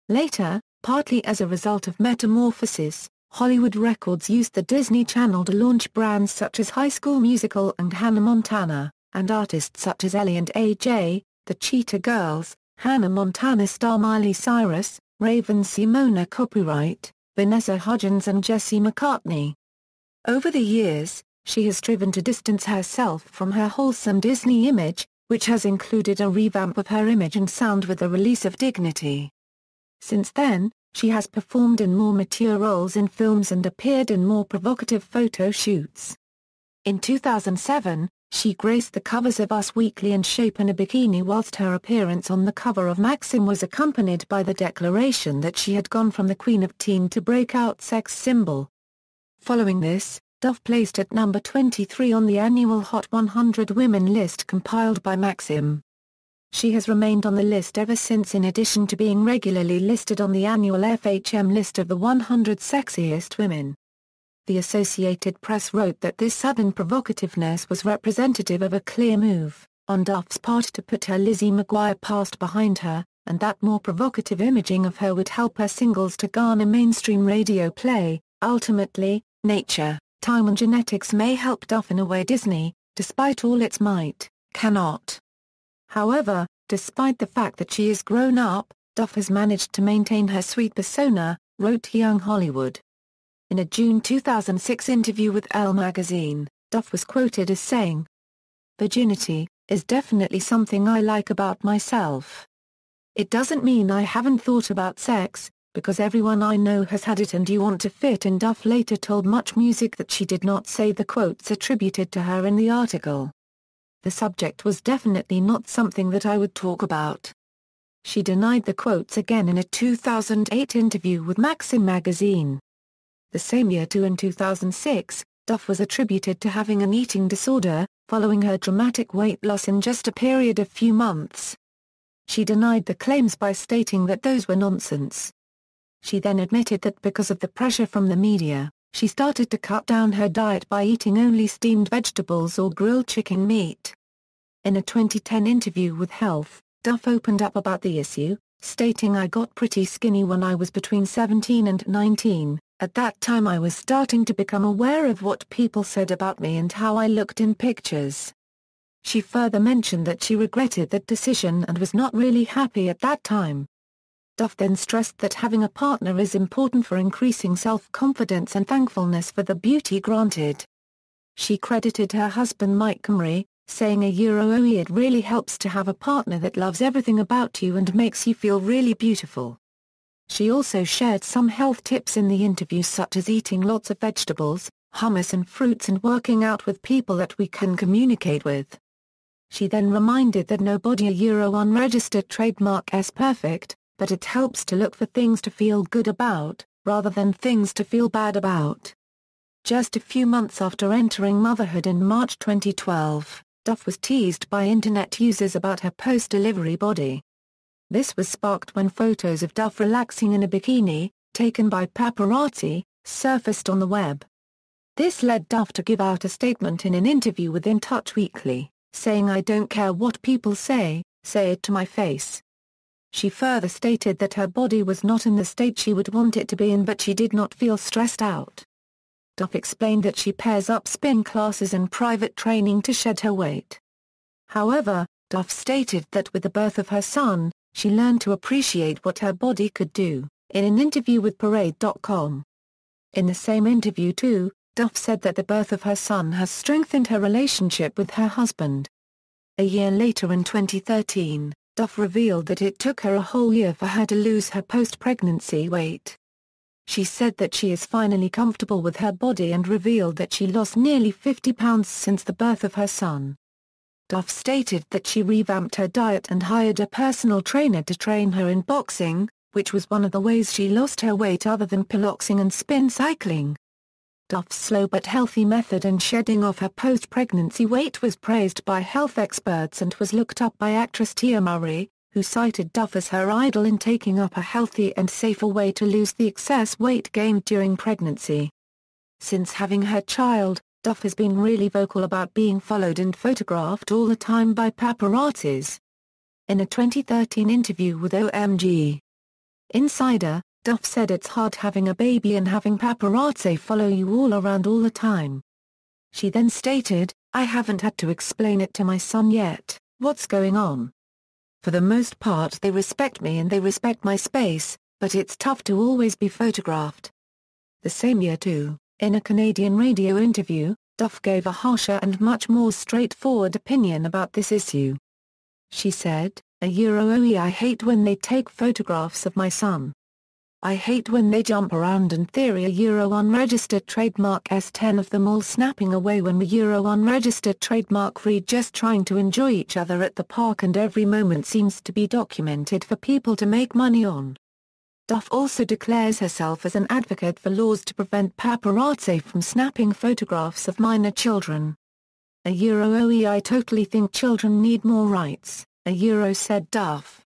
Later, partly as a result of Metamorphosis, Hollywood Records used the Disney Channel to launch brands such as High School Musical and Hannah Montana, and artists such as Ellie and AJ, The Cheetah Girls, Hannah Montana star Miley Cyrus, Raven-Symoné copyright, Vanessa Hudgens and Jesse McCartney. Over the years, she has striven to distance herself from her wholesome Disney image, which has included a revamp of her image and sound with the release of Dignity. Since then, she has performed in more mature roles in films and appeared in more provocative photo shoots. In 2007, she graced the covers of Us Weekly and Shape in a bikini, whilst her appearance on the cover of Maxim was accompanied by the declaration that she had gone from the queen of teen to breakout sex symbol. Following this, Duff placed at number 23 on the annual Hot 100 Women list compiled by Maxim. She has remained on the list ever since, in addition to being regularly listed on the annual FHM list of the 100 Sexiest Women. The Associated Press wrote that this sudden provocativeness was representative of a clear move on Duff's part to put her Lizzie McGuire past behind her, and that more provocative imaging of her would help her singles to garner mainstream radio play. Ultimately, nature, time and genetics may help Duff in a way Disney, despite all its might, cannot. However, despite the fact that she is grown up, Duff has managed to maintain her sweet persona, wrote Young Hollywood. In a June 2006 interview with Elle magazine, Duff was quoted as saying, "Virginity is definitely something I like about myself. It doesn't mean I haven't thought about sex, because everyone I know has had it and you want to fit in." Duff later told MuchMusic that she did not say the quotes attributed to her in the article. "The subject was definitely not something that I would talk about." She denied the quotes again in a 2008 interview with Maxim magazine. The same year too, in 2006, Duff was attributed to having an eating disorder, following her dramatic weight loss in just a period of few months. She denied the claims by stating that those were nonsense. She then admitted that because of the pressure from the media, she started to cut down her diet by eating only steamed vegetables or grilled chicken meat. In a 2010 interview with Health, Duff opened up about the issue, stating, "I got pretty skinny when I was between 17 and 19, at that time I was starting to become aware of what people said about me and how I looked in pictures." She further mentioned that she regretted that decision and was not really happy at that time. Duff then stressed that having a partner is important for increasing self-confidence and thankfulness for the beauty granted. She credited her husband Mike Camry, saying, "It really helps to have a partner that loves everything about you and makes you feel really beautiful." She also shared some health tips in the interview, such as eating lots of vegetables, hummus and fruits, and working out with people that we can communicate with. She then reminded that nobody unregistered trademark is perfect, but it helps to look for things to feel good about, rather than things to feel bad about. Just a few months after entering motherhood in March 2012, Duff was teased by internet users about her post-delivery body. This was sparked when photos of Duff relaxing in a bikini, taken by paparazzi, surfaced on the web. This led Duff to give out a statement in an interview with In Touch Weekly, saying, "I don't care what people say it to my face." She further stated that her body was not in the state she would want it to be in, but she did not feel stressed out. Duff explained that she pairs up spin classes and private training to shed her weight. However, Duff stated that with the birth of her son, she learned to appreciate what her body could do, in an interview with Parade.com. In the same interview too, Duff said that the birth of her son has strengthened her relationship with her husband. A year later in 2013, Duff revealed that it took her a whole year for her to lose her post-pregnancy weight. She said that she is finally comfortable with her body and revealed that she lost nearly 50 pounds since the birth of her son. Duff stated that she revamped her diet and hired a personal trainer to train her in boxing, which was one of the ways she lost her weight other than piloxing and spin cycling. Duff's slow but healthy method in shedding off her post-pregnancy weight was praised by health experts and was looked up by actress Tia Murray, who cited Duff as her idol in taking up a healthy and safer way to lose the excess weight gained during pregnancy. Since having her child, Duff has been really vocal about being followed and photographed all the time by paparazzis. In a 2013 interview with OMG Insider, Duff said it's hard having a baby and having paparazzi follow you all around all the time. She then stated, "I haven't had to explain it to my son yet, what's going on. For the most part they respect me and they respect my space, but it's tough to always be photographed." The same year too, in a Canadian radio interview, Duff gave a harsher and much more straightforward opinion about this issue. She said, I hate when they take photographs of my son. I hate when they jump around and theory unregistered trademark S10 of them all snapping away when we unregistered trademark free just trying to enjoy each other at the park and every moment seems to be documented for people to make money on." Duff also declares herself as an advocate for laws to prevent paparazzi from snapping photographs of minor children. I totally think children need more rights, said Duff.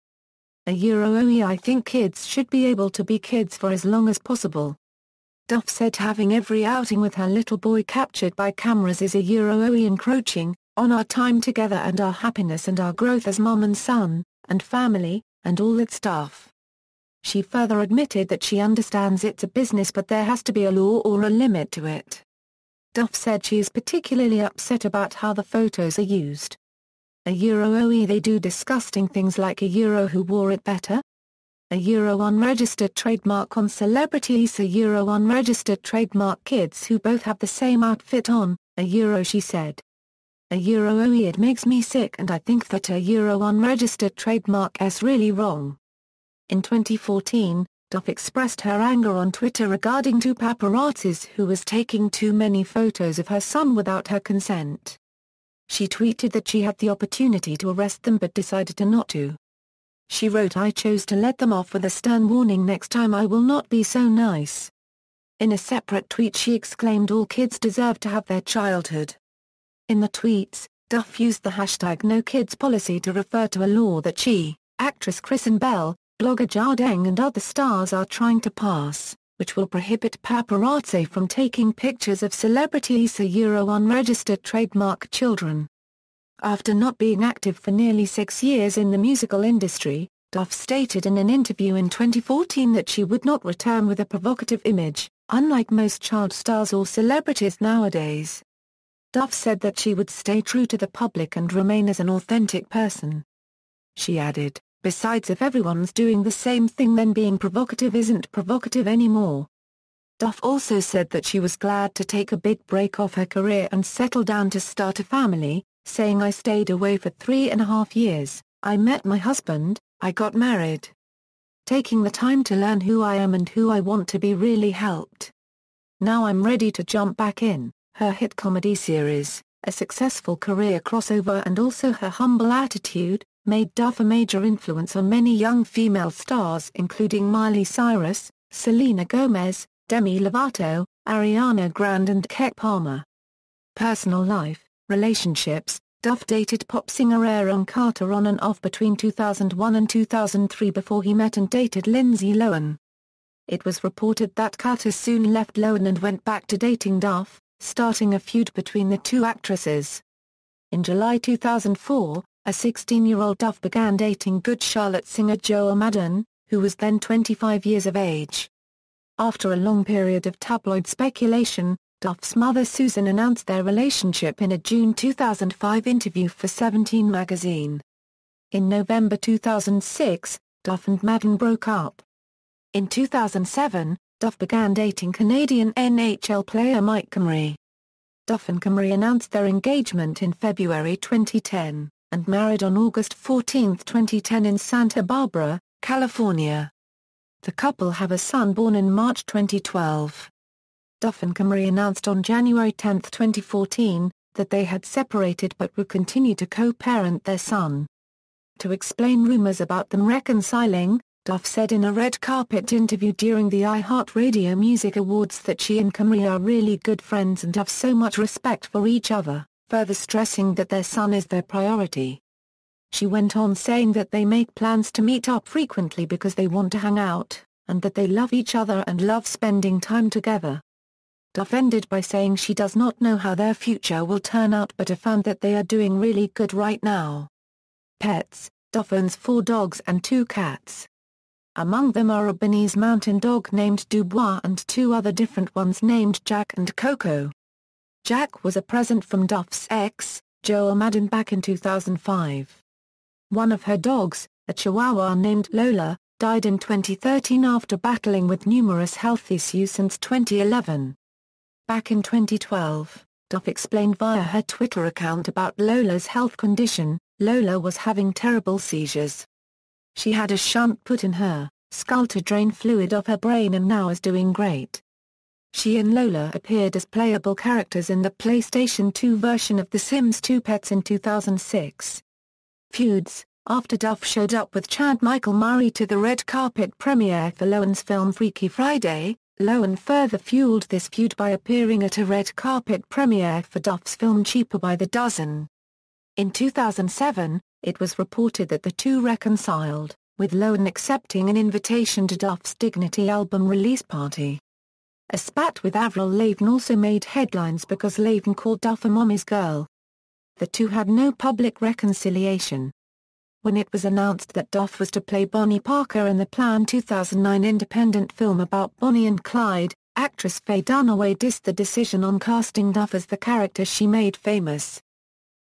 I think kids should be able to be kids for as long as possible. Duff said having every outing with her little boy captured by cameras is encroaching on our time together and our happiness and our growth as mom and son, and family, and all that stuff. She further admitted that she understands it's a business but there has to be a law or a limit to it. Duff said she is particularly upset about how the photos are used. They do disgusting things like who wore it better? Unregistered trademark on celebrities unregistered trademark kids who both have the same outfit on, she said. It makes me sick and I think that unregistered trademark is really wrong. In 2014, Duff expressed her anger on Twitter regarding two paparazzis who was taking too many photos of her son without her consent. She tweeted that she had the opportunity to arrest them but decided to not to. She wrote, "I chose to let them off with a stern warning, next time I will not be so nice." In a separate tweet she exclaimed all kids deserve to have their childhood. In the tweets, Duff used the hashtag #NoKidsPolicy to refer to a law that she, actress Kristen Bell, blogger Jardeng and other stars are trying to pass, which will prohibit paparazzi from taking pictures of celebrities unregistered trademark children. After not being active for nearly 6 years in the musical industry, Duff stated in an interview in 2014 that she would not return with a provocative image, unlike most child stars or celebrities nowadays. Duff said that she would stay true to the public and remain as an authentic person. She added, "Besides, if everyone's doing the same thing then being provocative isn't provocative anymore." Duff also said that she was glad to take a big break off her career and settle down to start a family, saying, "I stayed away for 3.5 years, I met my husband, I got married. taking the time to learn who I am and who I want to be really helped. Now I'm ready to jump back in." Her hit comedy series, a successful career crossover, and also her humble attitude, made Duff a major influence on many young female stars including Miley Cyrus, Selena Gomez, Demi Lovato, Ariana Grande and Keke Palmer. Personal life, relationships. Duff dated pop singer Aaron Carter on and off between 2001 and 2003 before he met and dated Lindsay Lohan. It was reported that Carter soon left Lohan and went back to dating Duff, starting a feud between the two actresses. In July 2004, a 16-year-old Duff began dating Good Charlotte singer Joe Madden, who was then 25 years of age. After a long period of tabloid speculation, Duff's mother Susan announced their relationship in a June 2005 interview for Seventeen magazine. In November 2006, Duff and Madden broke up. In 2007, Duff began dating Canadian NHL player Mike Comrie. Duff and Comrie announced their engagement in February 2010, and married on August 14, 2010 in Santa Barbara, California. The couple have a son born in March 2012. Duff and Comrie announced on January 10, 2014, that they had separated but would continue to co-parent their son. To explain rumors about them reconciling, Duff said in a red carpet interview during the iHeartRadio Music Awards that she and Comrie are really good friends and have so much respect for each other, further stressing that their son is their priority. She went on saying that they make plans to meet up frequently because they want to hang out, and that they love each other and love spending time together. Duff ended by saying she does not know how their future will turn out but found that they are doing really good right now. Pets. Duff owns 4 dogs and 2 cats. Among them are a Bernese mountain dog named Dubois and 2 other different ones named Jack and Coco. Jack was a present from Duff's ex, Joe Madden, back in 2005. One of her dogs, a Chihuahua named Lola, died in 2013 after battling with numerous health issues since 2011. Back in 2012, Duff explained via her Twitter account about Lola's health condition. Lola was having terrible seizures. She had a shunt put in her skull to drain fluid off her brain and now is doing great. She and Lola appeared as playable characters in the PlayStation 2 version of The Sims 2 Pets in 2006. Feuds. After Duff showed up with Chad Michael Murray to the red carpet premiere for Lohan's film Freaky Friday, Lohan further fueled this feud by appearing at a red carpet premiere for Duff's film Cheaper by the Dozen. In 2007, it was reported that the two reconciled, with Lohan accepting an invitation to Duff's Dignity album release party. A spat with Avril Lavigne also made headlines because Lavigne called Duff a mommy's girl. The two had no public reconciliation. When it was announced that Duff was to play Bonnie Parker in the planned 2009 independent film about Bonnie and Clyde, actress Faye Dunaway dissed the decision on casting Duff as the character she made famous.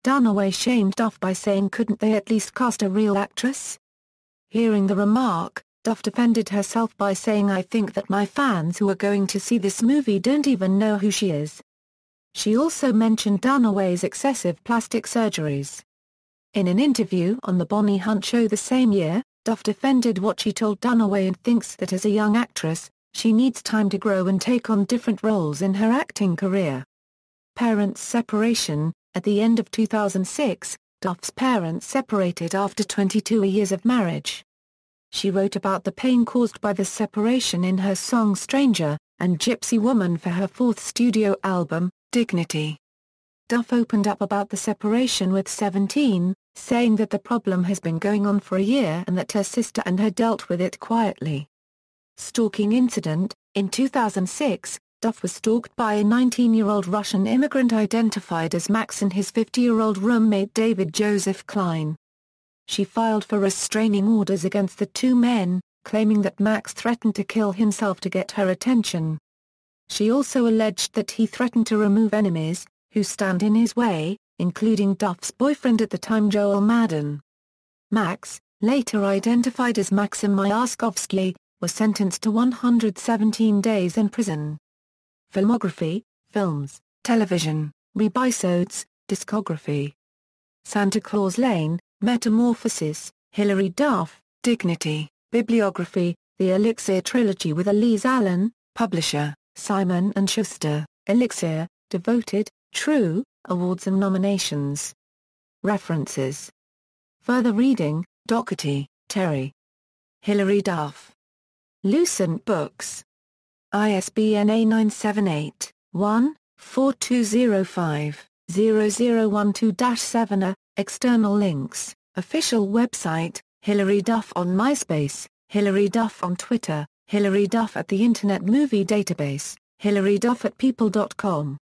Dunaway shamed Duff by saying, "Couldn't they at least cast a real actress?" Hearing the remark, Duff defended herself by saying, "I think that my fans who are going to see this movie don't even know who she is." She also mentioned Dunaway's excessive plastic surgeries. In an interview on The Bonnie Hunt Show the same year, Duff defended what she told Dunaway and thinks that as a young actress, she needs time to grow and take on different roles in her acting career. Parents' separation. At the end of 2006, Duff's parents separated after 22 years of marriage. She wrote about the pain caused by the separation in her song Stranger and Gypsy Woman for her 4th studio album, Dignity. Duff opened up about the separation with 17, saying that the problem has been going on for a year and that her sister and her dealt with it quietly. Stalking incident. In 2006, Duff was stalked by a 19-year-old Russian immigrant identified as Max and his 50-year-old roommate David Joseph Klein. She filed for restraining orders against the two men, claiming that Max threatened to kill himself to get her attention. She also alleged that he threatened to remove enemies who stand in his way, including Duff's boyfriend at the time Joel Madden. Max, later identified as Maxim Myaskovsky, was sentenced to 117 days in prison. Filmography, films, television, webisodes, discography. Santa Claus Lane, Metamorphosis, Hilary Duff, Dignity. Bibliography: The Elixir Trilogy with Elise Allen, publisher, Simon & Schuster, Elixir, Devoted, True, Awards and Nominations. References. Further reading: Doherty, Terry. Hilary Duff. Lucent Books. ISBN A978-1-4205-0012-7. External links: Official website, Hilary Duff on MySpace, Hilary Duff on Twitter, Hilary Duff at the Internet Movie Database, Hilary Duff at people.com.